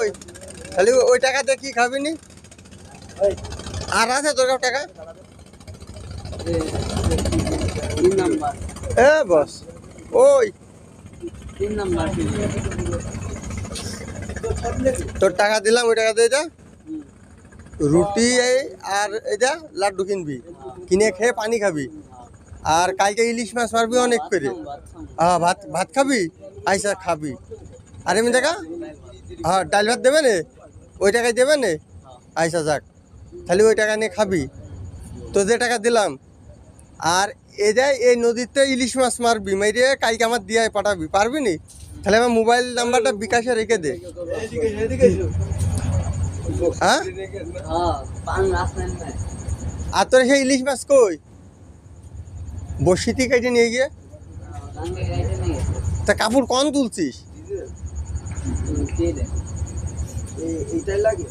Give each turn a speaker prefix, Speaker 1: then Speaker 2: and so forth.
Speaker 1: কই তাহলে ওই টাকা দিয়ে কি খাবি নি আর আছে তোর কাছে টাকা এ বস ওই তোর টাকা দিলাম ওই টাকা দিয়ে যা রুটি আর এটা লাড্ডু কিনবি কিনে খেয়ে পানি খাবি আর কালকে ইলিশ মাছ মারবি অনেক করে হ্যাঁ ভাত ভাত খাবি আইসা খাবি আর এমনি টাকা হ্যাঁ ডাল ভাত দেবে নে ওই টাকায় দেবে নে আইসা যাক তাহলে ওই টাকা নিয়ে খাবি তো যে টাকা দিলাম আর এই নদীতে ইলিশ মাছ মারবি মাইরে কালকে আমার দিয়ে পাঠাবি পারবি নি তাহলে আমার মোবাইল নাম্বারটা বিকাশে রেখে দে হ্যাঁ আর তোর সেই ইলিশ মাছ কই বসিতি কেটে নিয়ে গিয়ে তা কাপড় কন তুলছিস এইটাই লাগে